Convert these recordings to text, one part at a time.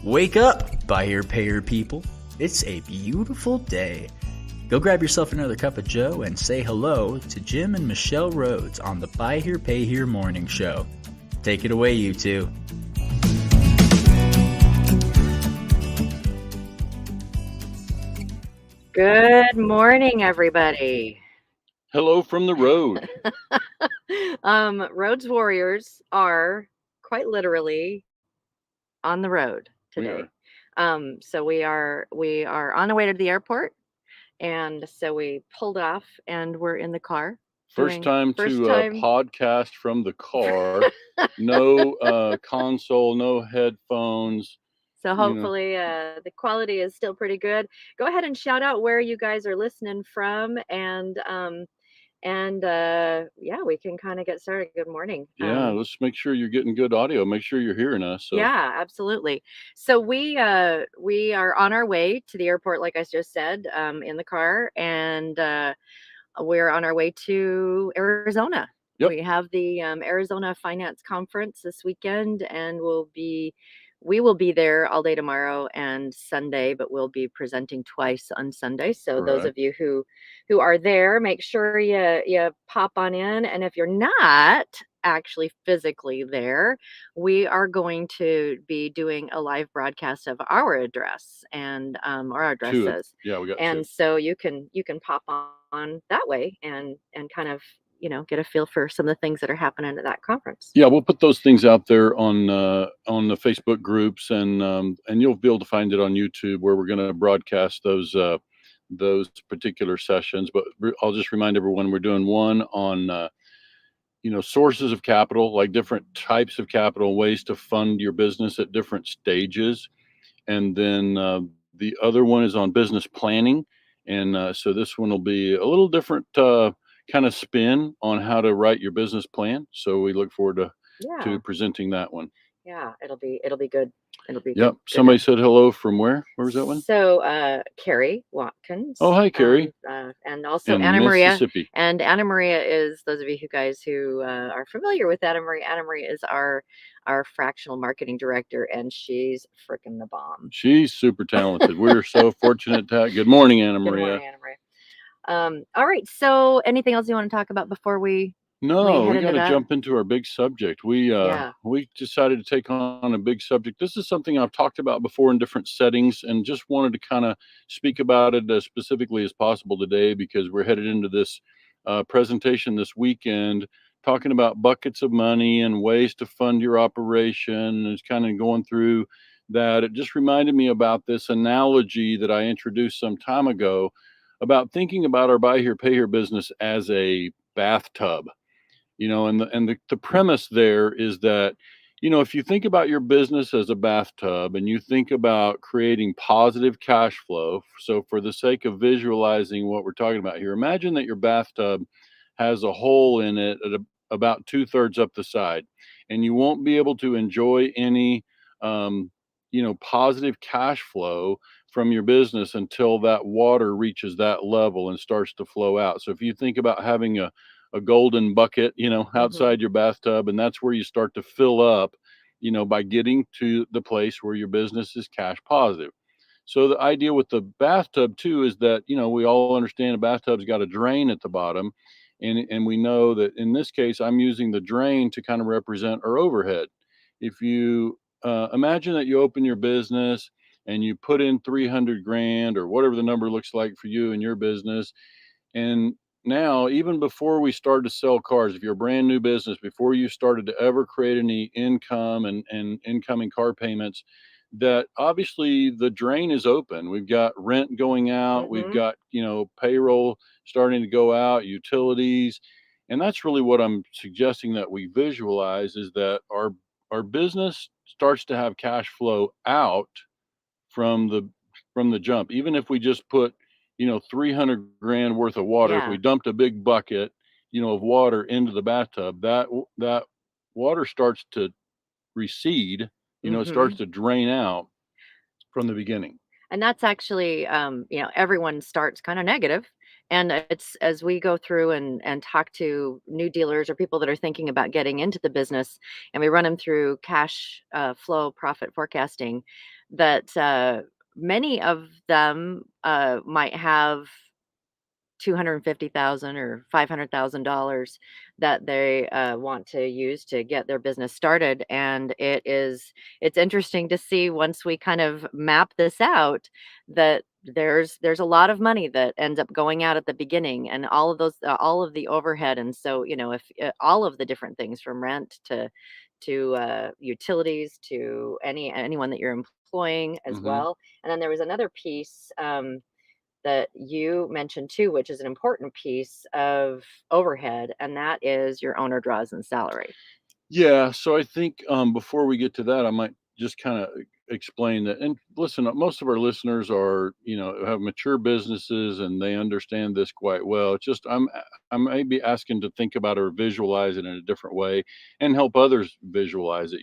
Wake up, buy here, pay here people. It's a beautiful day. Go grab yourself another cup of joe and say hello to Jim and Michelle Rhodes on the Buy Here, Pay Here morning show. Take it away, you two. Good morning, everybody. Hello from the road. Rhodes Warriors are quite literally on the road today. So we are on our way to the airport, and so we pulled off, and we're in the car. First time podcast from the car. No console, no headphones. So hopefully the quality is still pretty good. Go ahead and shout out where you guys are listening from, and yeah, we can kind of get started. Good morning. Yeah, let's make sure you're getting good audio. Make sure you're hearing us. So. Yeah, absolutely. So we are on our way to the airport, like I just said, in the car, and we're on our way to Arizona. Yep. We have the Arizona Finance Conference this weekend, and we will be there all day tomorrow and Sunday, but we'll be presenting twice on Sunday. So Correct. Those of you who are there, make sure you pop on in. And if you're not actually physically there, we are going to be doing a live broadcast of our address and or our addresses. Yeah, we got and two. So you can pop on that way and kind of get a feel for some of the things that are happening at that conference. Yeah, we'll put those things out there on the Facebook groups, and you'll be able to find it on YouTube where we're going to broadcast those particular sessions. But I'll just remind everyone we're doing one on sources of capital, like different types of capital, ways to fund your business at different stages, and then the other one is on business planning, and so this one will be a little different kind of spin on how to write your business plan. So we look forward to presenting that one. Yeah, it'll be good. It'll be Yep. good. Somebody said hello from where? Where was that one? So Carrie Watkins. Oh, hi, Carrie. And also Anna Maria. Mississippi. And Anna Maria is, those of you guys who are familiar with Anna Maria. Anna Maria is our fractional marketing director, and she's freaking the bomb. She's super talented. We're so fortunate to have. Good morning, Anna Maria. Good morning, Anna Maria. All right. So anything else you want to talk about before we? No, we got to jump into our big subject. We decided to take on a big subject. This is something I've talked about before in different settings, and just wanted to kind of speak about it as specifically as possible today, because we're headed into this presentation this weekend talking about buckets of money and ways to fund your operation. And it's kind of going through that. It just reminded me about this analogy that I introduced some time ago about thinking about our buy here, pay here business as a bathtub. And the premise there is that, if you think about your business as a bathtub and you think about creating positive cash flow, so for the sake of visualizing what we're talking about here, imagine that your bathtub has a hole in it at about 2/3 up the side, and you won't be able to enjoy any, positive cash flow from your business until that water reaches that level and starts to flow out. So if you think about having a golden bucket, outside your bathtub, and that's where you start to fill up, by getting to the place where your business is cash positive. So the idea with the bathtub too is that, we all understand a bathtub's got a drain at the bottom, and we know that in this case, I'm using the drain to kind of represent our overhead. If you imagine that you open your business and you put in 300 grand or whatever the number looks like for you in your business, and now, even before we started to sell cars, if you're a brand new business, before you started to ever create any income and incoming car payments, that obviously the drain is open. We've got rent going out, we've got, payroll starting to go out, utilities. And that's really what I'm suggesting that we visualize, is that our business starts to have cash flow out from the jump. Even if we just put 300 grand worth of water, if we dumped a big bucket, of water into the bathtub, that water starts to recede, it starts to drain out from the beginning. And that's actually, everyone starts kind of negative, And it's as we go through and talk to new dealers or people that are thinking about getting into the business, and we run them through cash flow profit forecasting, that many of them might have 250,000 or $500,000 that they want to use to get their business started. And it's interesting to see once we kind of map this out that there's a lot of money that ends up going out at the beginning, and all of the overhead. And so, if all of the different things from rent to utilities to anyone that you're employing as Hmm. well. And then there was another piece that you mentioned too, which is an important piece of overhead, and that is your owner draws and salary. Yeah, so I think before we get to that, I might just kind of explain that. And listen, most of our listeners are, have mature businesses and they understand this quite well. It's just I may be asking to think about or visualize it in a different way and help others visualize it.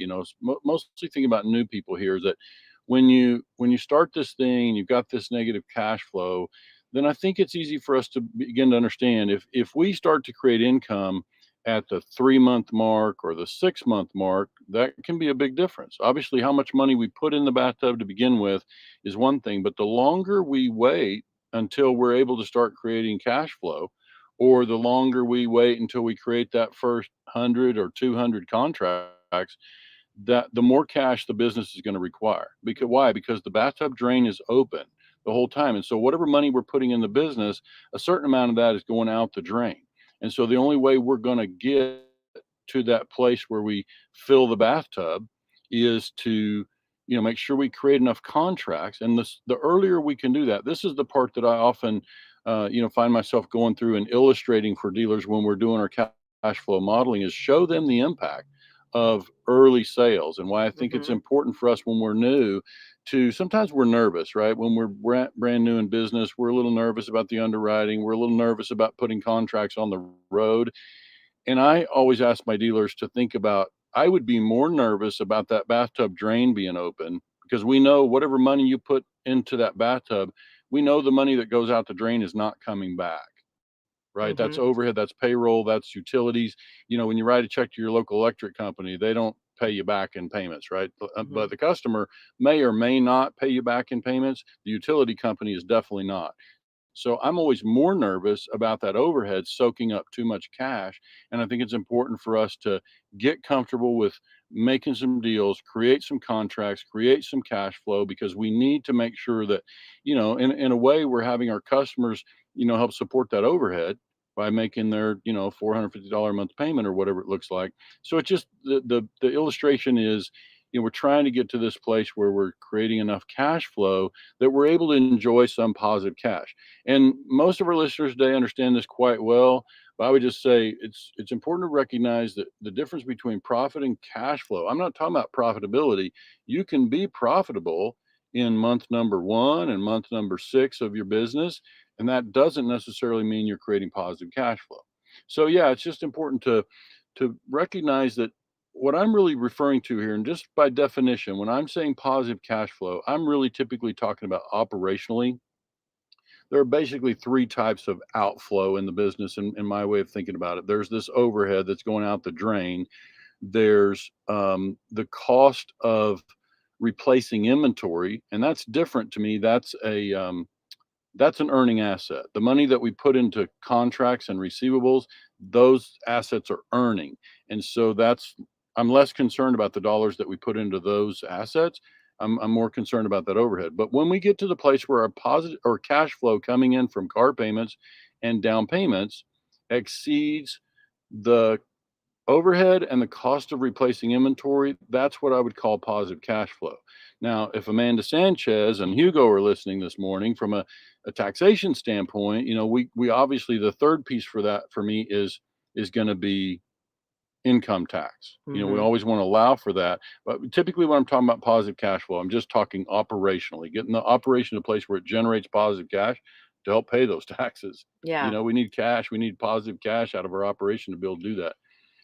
Mostly thinking about new people here is that when you start this thing, you've got this negative cash flow, then I think it's easy for us to begin to understand if we start to create income at the 3-month mark or the 6-month mark, that can be a big difference. Obviously, how much money we put in the bathtub to begin with is one thing, but the longer we wait until we're able to start creating cash flow, or the longer we wait until we create that first 100 or 200 contracts, that the more cash the business is going to require. Because why? Because the bathtub drain is open the whole time. And so whatever money we're putting in the business, a certain amount of that is going out the drain. And so the only way we're going to get to that place where we fill the bathtub is to make sure we create enough contracts. And the earlier we can do that, this is the part that I often find myself going through and illustrating for dealers when we're doing our cash flow modeling, is show them the impact of early sales. And why I think it's Mhm. important for us when we're new to, sometimes we're nervous, right? When we're brand new in business, we're a little nervous about the underwriting, we're a little nervous about putting contracts on the road. And I always ask my dealers to think about, I would be more nervous about that bathtub drain being open, because we know whatever money you put into that bathtub, we know the money that goes out the drain is not coming back, right? That's Mhm. overhead, that's payroll, that's utilities. When you write a check to your local electric company, they don't pay you back in payments, right? But Mhm. the customer may or may not pay you back in payments. The utility company is definitely not. So I'm always more nervous about that overhead soaking up too much cash. And I think it's important for us to get comfortable with making some deals, create some contracts, create some cash flow, because we need to make sure that, in a way, we're having our customers, help support that overhead by making their, $450 a month payment or whatever it looks like. So it's just the illustration is, we're trying to get to this place where we're creating enough cash flow that we're able to enjoy some positive cash. And most of our listeners today understand this quite well. But I would just say it's important to recognize that the difference between profit and cash flow. I'm not talking about profitability. You can be profitable in month number 1 and month number 6 of your business, and that doesn't necessarily mean you're creating positive cash flow. So yeah, it's just important to recognize that what I'm really referring to here, and just by definition, when I'm saying positive cash flow, I'm really typically talking about operationally. There are basically 3 types of outflow in the business, in my way of thinking about it. There's this overhead that's going out the drain. There's the cost of replacing inventory, and that's different to me. That's an earning asset. The money that we put into contracts and receivables, those assets are earning. And so I'm less concerned about the dollars that we put into those assets. I'm more concerned about that overhead. But when we get to the place where our positive or cash flow coming in from car payments and down payments exceeds the overhead and the cost of replacing inventory, that's what I would call positive cash flow. Now, if Amanda Sanchez and Hugo are listening this morning from a taxation standpoint, we obviously, the third piece for that for me is going to be income tax. We Mhm. always want to allow for that. But typically when I'm talking about positive cash flow, I'm just talking operationally, getting the operation to a place where it generates positive cash to help pay those taxes. Yeah. We need cash, we need positive cash out of our operation to be able to do that.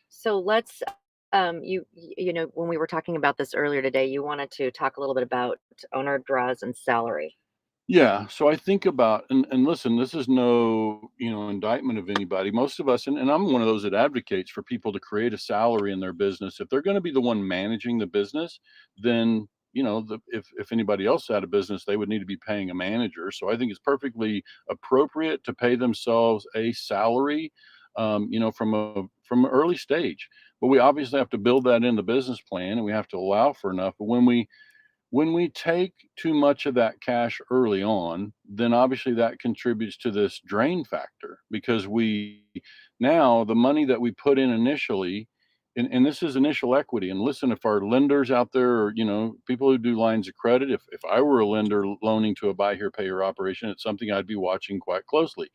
So let's when we were talking about this earlier today, you wanted to talk a little bit about owner draws and salary. Yeah, so I think about, and listen, this is no, indictment of anybody. Most of us, and I'm one of those that advocates for people to create a salary in their business. If they're going to be the one managing the business, then if anybody else had a business, they would need to be paying a manager. So I think it's perfectly appropriate to pay themselves a salary, from an early stage. But we obviously have to build that in the business plan, and we have to allow for enough. But when we take too much of that cash early on, then obviously that contributes to this drain factor, because we now the money that we put in initially, and this is initial equity. And listen, if our lenders out there, or people who do lines of credit, if I were a lender loaning to a buy here, pay here operation, it's something I'd be watching quite closely,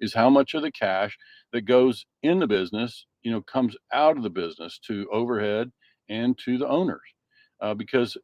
is how much of the cash that goes in the business, comes out of the business to overhead and to the owners. Because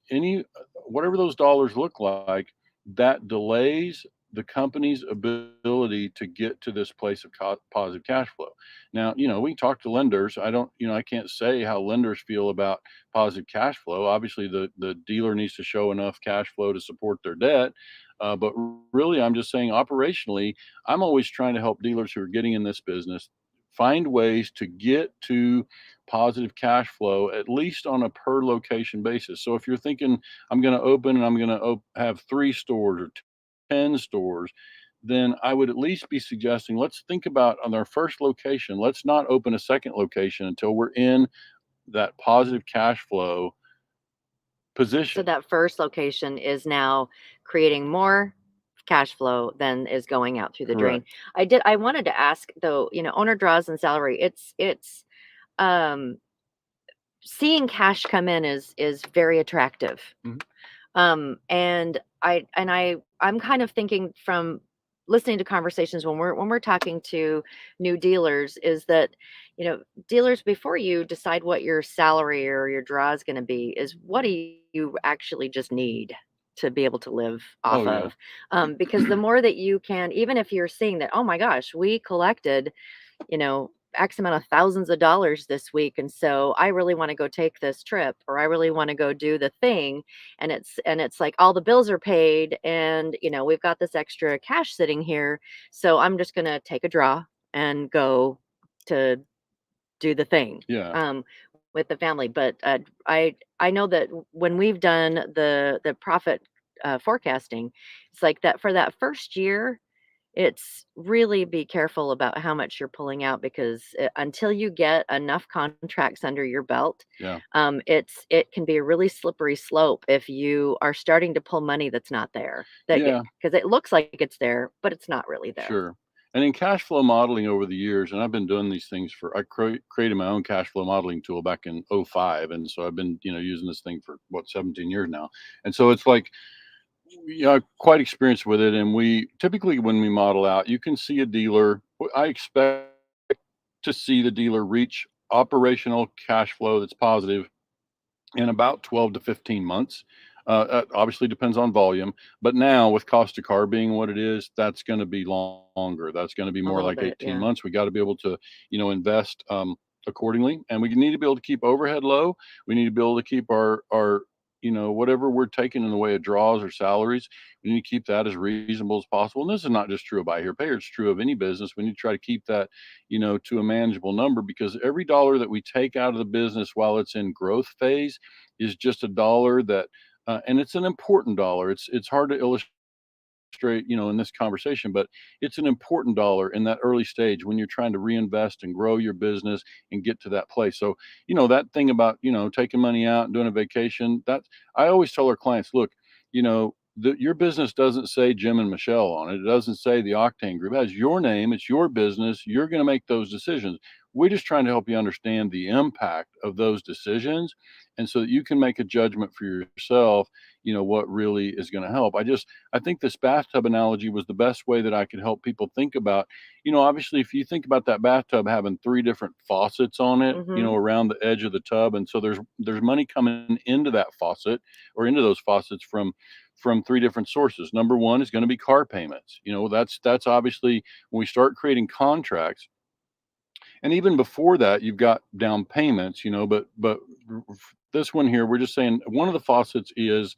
whatever those dollars look like, that delays the company's ability to get to this place of positive cash flow. Now, we can talk to lenders. I can't say how lenders feel about positive cash flow. Obviously, the dealer needs to show enough cash flow to support their debt. But really, I'm just saying, operationally, I'm always trying to help dealers who are getting in this business find ways to get to positive cash flow, at least on a per location basis. So if you're thinking, I'm going to open and I'm going to have 3 stores or 10 stores, then I would at least be suggesting, let's think about on our first location, let's not open a second location until we're in that positive cash flow So position. that first location is now creating more cash flow than is going out through the drain. Correct. I wanted to ask though, owner draws and salary, it's um seeing cash come in is very attractive. Mhm. And I'm kind of thinking from listening to conversations when we're talking to new dealers is that, dealers, before you decide what your salary or your draw is going to be, is what do you actually just need to be able to live Oh, off yeah. of? Because the more that you can, even if you're seeing that, oh my gosh, we collected, X amount of thousands of dollars this week. And so I really want to go take this trip, or I really want to go do the thing. And it's like all the bills are paid, and we've got this extra cash sitting here. So I'm just gonna take a draw and go to do the thing. Yeah. With the family. But I know that when we've done the profit forecasting, it's like that for that first year, it's really be careful about how much you're pulling out, because until you get enough contracts under your belt, Yeah. it can be a really slippery slope if you are starting to pull money that's not there. Yeah. Because it looks like it's there, but it's not really there. Sure. And in cash flow modeling over the years, and I've been doing these things I created my own cash flow modeling tool back in '05. And so I've been, using this thing for 17 years now. And so it's like, quite experienced with it. And we typically, when we model out, you can see a dealer. I expect to see the dealer reach operational cash flow that's positive in about 12 to 15 months. Obviously depends on volume, but now with cost of car being what it is, that's going to be longer. That's going to be A more little like bit, 18 yeah. months. We got to be able to, invest accordingly, and we need to be able to keep overhead low. We need to be able to keep our whatever we're taking in the way of draws or salaries. We need to keep that as reasonable as possible. And this is not just true of buy here, pay here. It's true of any business. We need to try to keep that, to a manageable number, because every dollar that we take out of the business while it's in growth phase is just a dollar that, and it's an important dollar. It's hard to illustrate, in this conversation, but it's an important dollar in that early stage when you're trying to reinvest and grow your business and get to that place. So, that thing about, taking money out and doing a vacation, that I always tell our clients, look, your business doesn't say Jim and Michelle on it. It doesn't say the Octane Group. It has your name. It's your business. You're going to make those decisions. We're just trying to help you understand the impact of those decisions, and so that you can make a judgment for yourself, what really is going to help. I think this bathtub analogy was the best way that I could help people think about, obviously, if you think about that bathtub having 3 different faucets on it, Hmm. around the edge of the tub. And so there's money coming into that faucet, or into those faucets, from 3 different sources. Number one is going to be car payments. That's obviously when we start creating contracts. And even before that, you've got down payments, but this one here, we're just saying one of the faucets is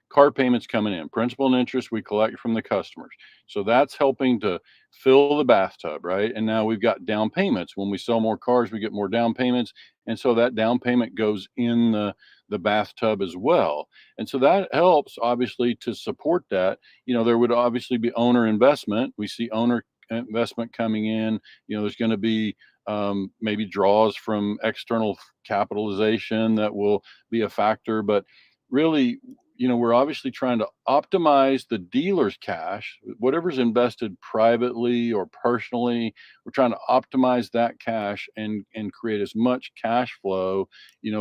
car payments coming in, principal and interest we collect from the customers. So that's helping to fill the bathtub, right? And now we've got down payments. When we sell more cars, we get more down payments. And so that down payment goes in the bathtub as well. And so that helps obviously to support that. There would obviously be owner investment. We see owner investment coming in. There's going to be maybe draws from external capitalization that will be a factor. But really, we're obviously trying to optimize the dealer's cash, whatever's invested privately or personally. We're trying to optimize that cash and create as much cash flow,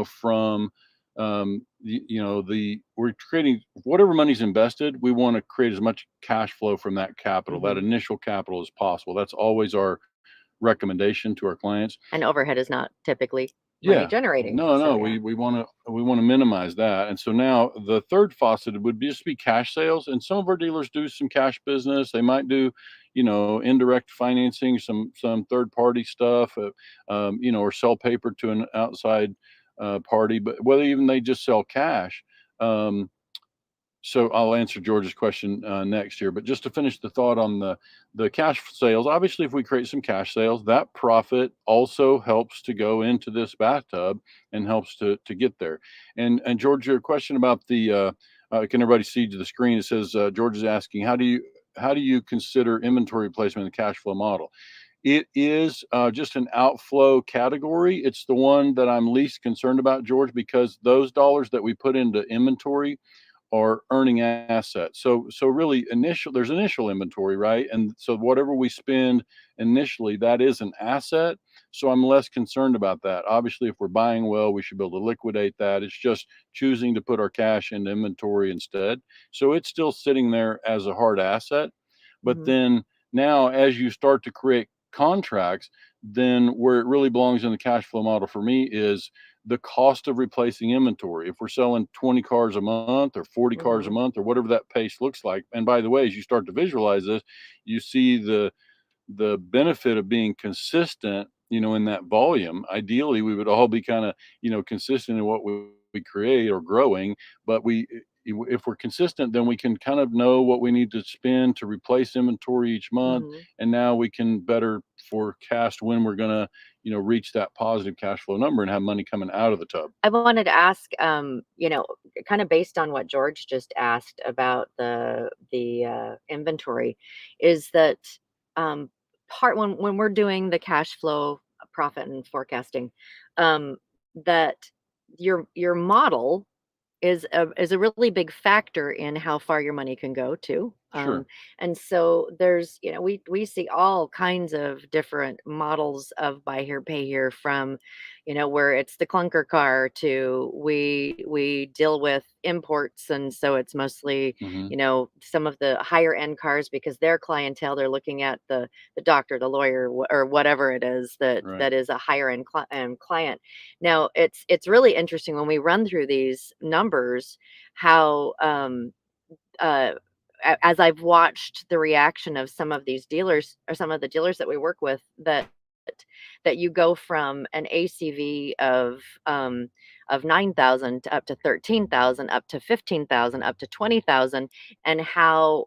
from we're creating whatever money's invested. We want to create as much cash flow from that capital, that Mhm. initial capital as possible. That's always our recommendation to our clients. And overhead is not typically money Yeah. generating. No, So no, yeah. we wanna minimize that, and so now the third faucet would just be cash sales, and some of our dealers do some cash business. They might do, indirect financing, some third-party stuff, or sell paper to an outside, party, but whether even they just sell cash, um, so I'll answer George's question next here, but just to finish the thought on the cash sales, obviously, if we create some cash sales, that profit also helps to go into this bathtub and helps to get there. And George, your question about can everybody see to the screen? It says George is asking, how do you consider inventory replacement in the cash flow model? It is just an outflow category. It's the one that I'm least concerned about, George, because those dollars that we put into inventory are earning assets. So really there's initial inventory, right? And so whatever we spend initially, that is an asset. So I'm less concerned about that. Obviously, if we're buying well, we should be able to liquidate that. It's just choosing to put our cash into inventory instead. So it's still sitting there as a hard asset. But Mhm. then now as you start to create contracts, then where it really belongs in the cash flow model for me is the cost of replacing inventory. If we're selling 20 cars a month or 40 cars a Mhm. month or whatever that pace looks like. And by the way, as you start to visualize this, you see the benefit of being consistent, in that volume. Ideally, we would all be kind of, consistent in what we create or growing, but if we're consistent, then we can kind of know what we need to spend to replace inventory each month. Mhm. And now we can better forecast when we're going to, reach that positive cash flow number and have money coming out of the tub. I wanted to ask, kind of based on what George just asked about the inventory, is that um, part when we're doing the cash flow profit and forecasting, um, that your model is a really big factor in how far your money can go too. Sure. And so there's, we see all kinds of different models of buy here, pay here from, where it's the clunker car to we deal with imports. And so it's mostly, Hmm. some of the higher end cars because their clientele, they're looking at the doctor, the lawyer, or whatever it is that Right. that is a higher end client. Now, it's really interesting when we run through these numbers how, uh, as I've watched the reaction of some of these dealers or some of the dealers that we work with that you go from an ACV of 9,000 to up to 13,000, up to 15,000, up to 20,000, and how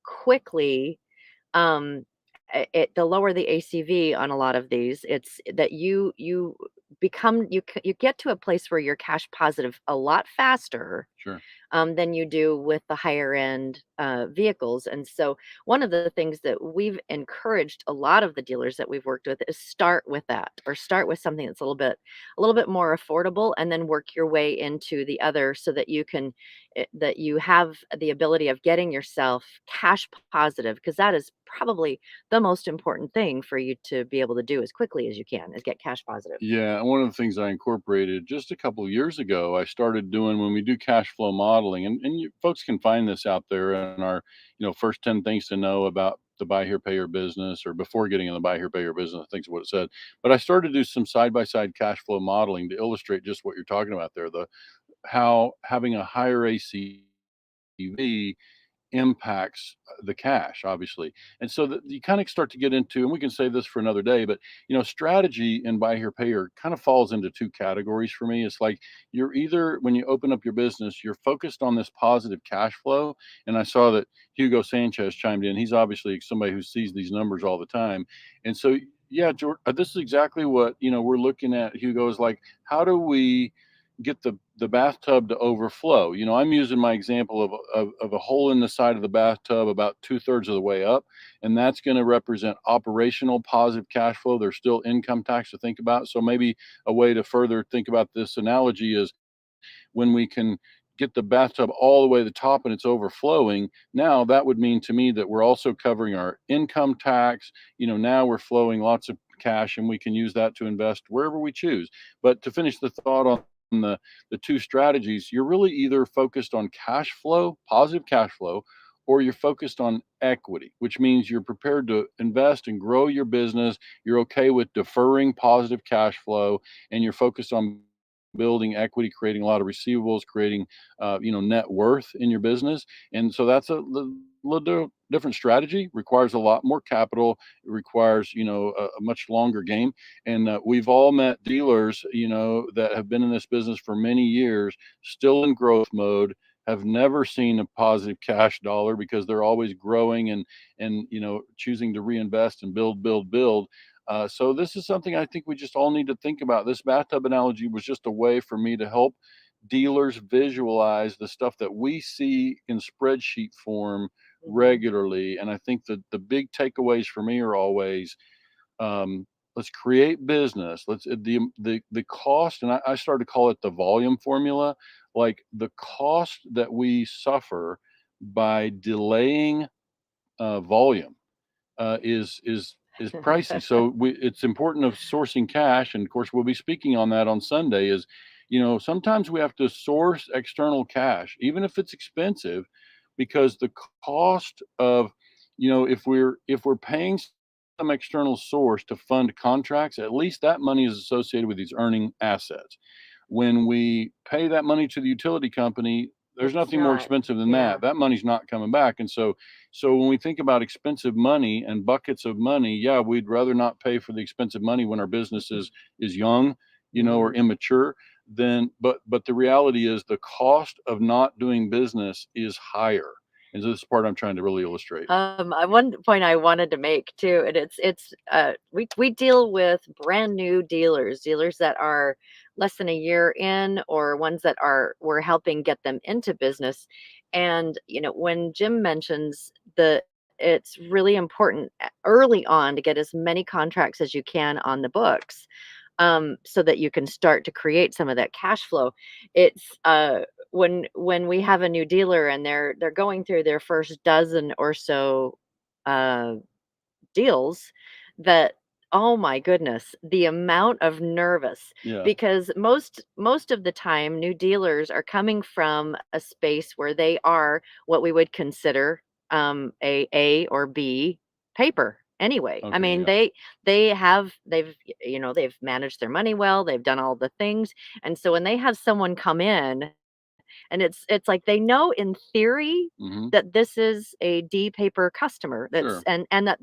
quickly um, the lower the ACV on a lot of these, it's that you become you get to a place where you're cash positive a lot faster Sure. than you do with the higher end vehicles. And so, one of the things that we've encouraged a lot of the dealers that we've worked with is start with that, or start with something that's a little bit more affordable, and then work your way into the other, so that that you have the ability of getting yourself cash positive, because that is probably the most important thing for you to be able to do as quickly as you can is get cash positive. Yeah, and one of the things I incorporated just a couple of years ago, I started doing when we do cash flow modeling, and folks can find this out there in our, first 10 things to know about the buy here, pay your business, or before getting in the buy here, pay your business, I think is what it said. But I started to do some side by side cash flow modeling to illustrate just what you're talking about there, how having a higher ACV impacts the cash, obviously. And so that you kind of start to get into, and we can save this for another day, but strategy and buy here, pay here kind of falls into two categories for me. It's like you're either, when you open up your business, you're focused on this positive cash flow. And I saw that Hugo Sanchez chimed in. He's obviously somebody who sees these numbers all the time. And so, yeah, George, this is exactly what, we're looking at. Hugo is like, how do we get the bathtub to overflow? I'm using my example of a hole in the side of the bathtub about 2/3 of the way up, and that's going to represent operational positive cash flow. There's still income tax to think about. So maybe a way to further think about this analogy is when we can get the bathtub all the way to the top and it's overflowing, now that would mean to me that we're also covering our income tax. Now we're flowing lots of cash and we can use that to invest wherever we choose. But to finish the thought on the two strategies, you're really either focused on cash flow, positive cash flow, or you're focused on equity, which means you're prepared to invest and grow your business. You're okay with deferring positive cash flow, and you're focused on building equity, creating a lot of receivables, creating net worth in your business. And so that's a little different strategy. Requires a lot more capital. It requires a much longer game. And we've all met dealers that have been in this business for many years, still in growth mode, have never seen a positive cash dollar because they're always growing and choosing to reinvest and build. So this is something I think we just all need to think about. This bathtub analogy was just a way for me to help dealers visualize the stuff that we see in spreadsheet form regularly. And I think that the big takeaways for me are always, let's create business. Let's the cost, and I started to call it the volume formula. Like the cost that we suffer by delaying volume is pricey. So it's important of sourcing cash, and of course we'll be speaking on that on Sunday. Is sometimes we have to source external cash, even if it's expensive, because the cost of if we're paying some external source to fund contracts, at least that money is associated with these earning assets. When we pay that money to the utility company, there's It's nothing more not. expensive than Yeah. that money's not coming back. And so when we think about expensive money and buckets of money, yeah, we'd rather not pay for the expensive money when our business is young, or immature. Then but the reality is the cost of not doing business is higher. And so this is the part I'm trying to really illustrate. One point I wanted to make too, and we deal with brand new dealers that are less than a year in, or ones that we're helping get them into business. And when Jim mentions it's really important early on to get as many contracts as you can on the books, so that you can start to create some of that cash flow. It's when we have a new dealer and they're going through their first dozen or so uh, deals, that, oh my goodness, the amount of nervous, Yeah. because most of the time new dealers are coming from a space where they are what we would consider a or B paper anyway. I Okay. mean, Yeah. they've managed their money well, they've done all the things. And so when they have someone come in, and it's like they know in theory Hmm. that this is a D paper customer, that's Sure. and that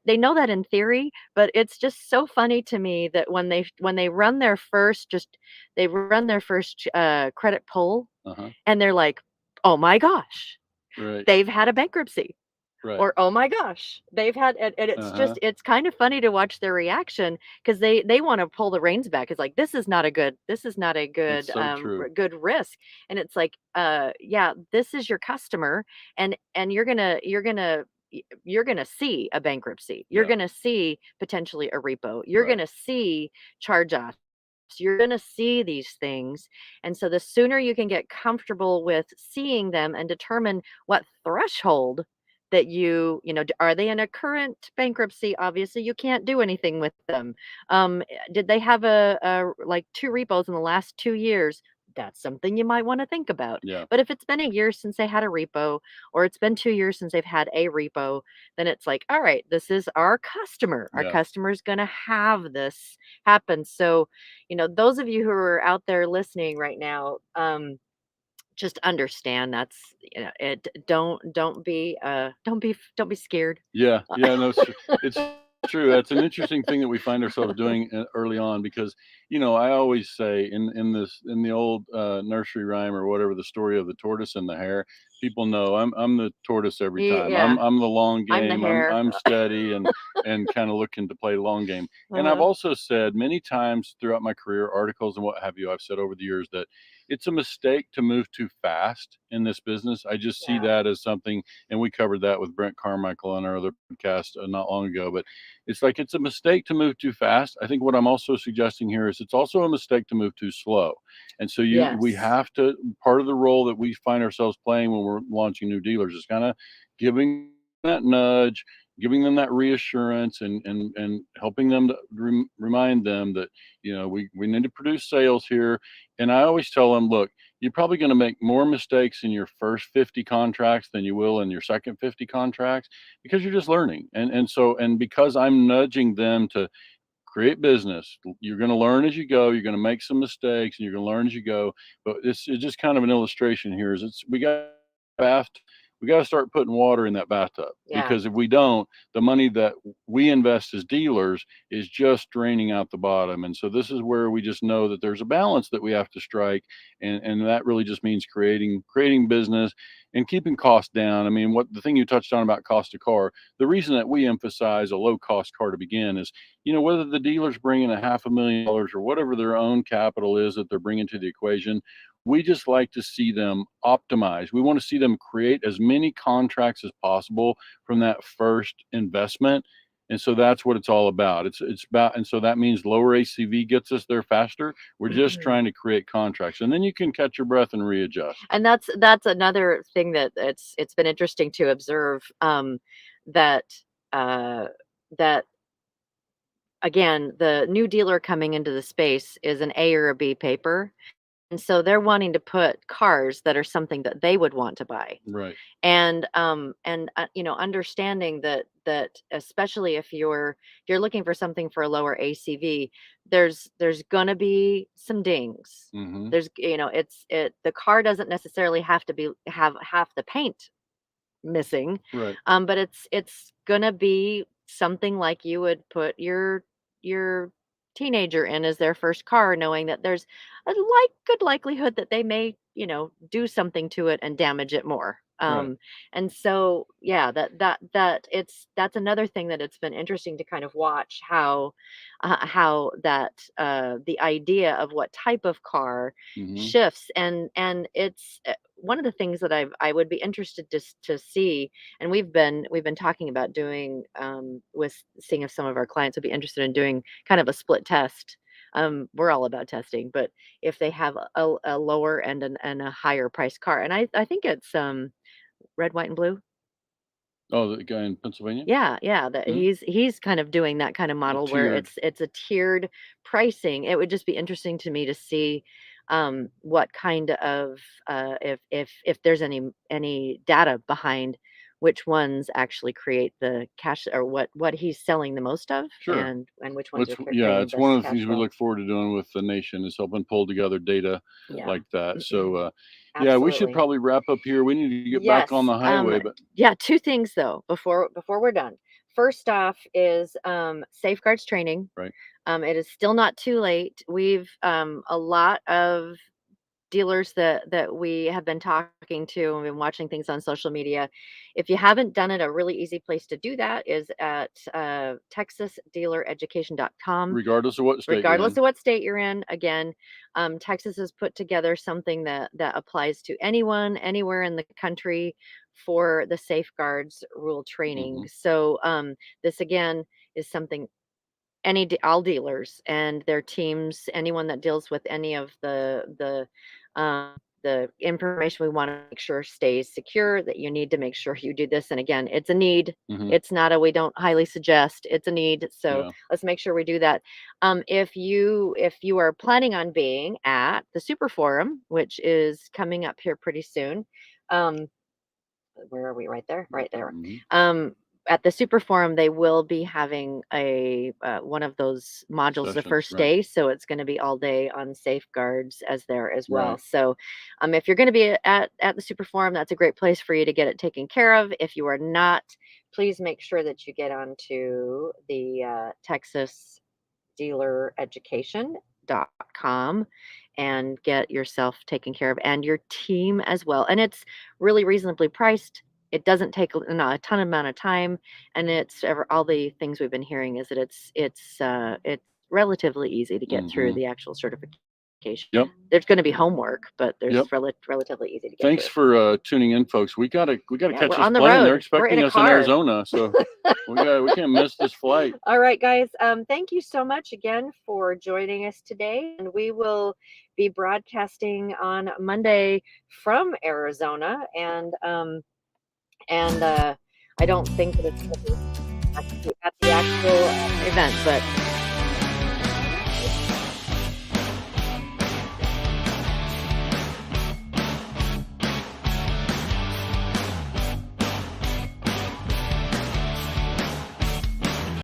they know that in theory, but it's just so funny to me that when they run their first credit pull, Uh-huh. and they're like, "Oh my gosh, Right. they've had a bankruptcy." Right. Or, "Oh my gosh, they've had," and Uh-huh. it's kind of funny to watch their reaction, because they wanna pull the reins back. It's like, this is not a It's good, so true. good risk. And it's like, yeah, this is your customer, and you're gonna see a bankruptcy. You're Yeah. gonna see potentially a repo. You're Right. gonna see charge-offs. You're gonna see these things. And so the sooner you can get comfortable with seeing them and determine what threshold that are they in a current bankruptcy? Obviously, you can't do anything with them. Did they have like two repos in the last 2 years? That's something you might want to think about. Yeah. But if it's been a year since they had a repo, or it's been 2 years since they've had a repo, then it's like, all right, this is our customer. Our Yeah. customer's going to have this happen. So, those of you who are out there listening right now, just understand that's, it don't be scared. Yeah, yeah, no, it's true. That's an interesting thing that we find ourselves doing early on because, I always say in the old nursery rhyme or whatever, the story of the tortoise and the hare. People know I'm the tortoise every time. Yeah, I'm the long I'm the game. I'm hare. I'm steady and kind of looking to play long game. And I've Uh-huh. also said many times throughout my career, articles and what have you, I've said over the years that it's a mistake to move too fast in this business. I just see Yeah. that as something, and we covered that with Brent Carmichael on our other podcast not long ago. But it's like it's a mistake to move too fast. I think what I'm also suggesting here is it's also a mistake to move too slow. And so we Yes. have to, part of the role that we find ourselves playing when we're launching new dealers is kind of giving that nudge, giving them that reassurance, and helping them to remind them that we need to produce sales here. And I always tell them, look, you're probably going to make more mistakes in your first 50 contracts than you will in your second 50 contracts because you're just learning. And because I'm nudging them to create business, you're going to learn as you go. You're going to make some mistakes and you're going to learn as you go. But this is just kind of an illustration here is bath we got to start putting water in that bathtub, Yeah. because if we don't, the money that we invest as dealers is just draining out the bottom. And so this is where we just know that there's a balance that we have to strike, and that really just means creating business and keeping costs down. I mean, what the thing you touched on about cost of car, the reason that we emphasize a low cost car to begin is, whether the dealer's bringing a $500,000 or whatever their own capital is that they're bringing to the equation, we just like to see them optimize. We want to see them create as many contracts as possible from that first investment. And so that's what it's all about. It's about, and so that means lower ACV gets us there faster. We're just Mhm. trying to create contracts, and then you can catch your breath and readjust. And that's another thing that it's been interesting to observe, that, uh, that again, the new dealer coming into the space is an A or a B paper, and so they're wanting to put cars that are something that they would want to buy. Right. Understanding that especially if you're looking for something for a lower ACV, there's gonna be some dings. Mm-hmm. The car doesn't necessarily have half the paint missing, Right. but it's gonna be something like you would put your teenager in as their first car, knowing that there's a good likelihood that they may, do something to it and damage it more. Right. And so yeah, that's another thing that it's been interesting to kind of watch how that the idea of what type of car Mm-hmm. shifts. And it's one of the things that I would be interested to see, and we've been talking about doing, with seeing if some of our clients would be interested in doing kind of a split test. We're all about testing, but if they have a lower and a higher price car, and I think it's red, white, and blue. Oh, the guy in Pennsylvania. Yeah, yeah, that Hmm. he's kind of doing that kind of The model where tiered. it's a tiered pricing. It would just be interesting to me to see, what kind of, if there's any data behind which ones actually create the cash, or what he's selling the most of, Sure. and which Well, ones are yeah, creating it's one best of the cash things we flow. look forward to doing with the nation is helping pull together data Yeah. like that. So, yeah, we should Absolutely. probably wrap up here. We need to get back on Yes. the highway, but Yeah, two things though before we're done. First off is safeguards training. right. It is still not too late. We've a lot of dealers that we have been talking to and been watching things on social media. If you haven't done it, a really easy place to do that is at texasdealereducation.com. Regardless of what state you're Regardless in. of what state you're in, again, Texas has put together something that applies to anyone, anywhere in the country for the safeguards rule training. Hmm. So this again is something all dealers and their teams, anyone that deals with any of the information we want to make sure stays secure, that you need to make sure you do this. And again, it's a need. Hmm. It's not a we don't highly suggest. It's a need. So Yeah. let's make sure we do that. If you are planning on being at the Super Forum, which is coming up here pretty soon, where are we? Right there, right there. Hmm. Um, at the Super Forum, they will be having a one of those modules the Sessions, first right. day, so it's going to be all day on safeguards as there as well. Right. So, if you're going to be at the Super Forum, that's a great place for you to get it taken care of. If you are not, please make sure that you get onto the Texas dealereducation.com and get yourself taken care of and your team as well. And it's really reasonably priced. It doesn't take a ton amount of time, and all the things we've been hearing is that it's relatively easy to get through Hmm. the actual certification. Yep. There's going to be homework, but there's Yep. relatively easy to get Thanks through. for tuning in, folks. We gotta Yeah, catch we're this on the plane. They're road. We're in expecting a us in car. Arizona, so we can't miss this flight. All right, guys. Thank you so much again for joining us today. And we will be broadcasting on Monday from Arizona. And I don't think that it's going to be at the actual event, but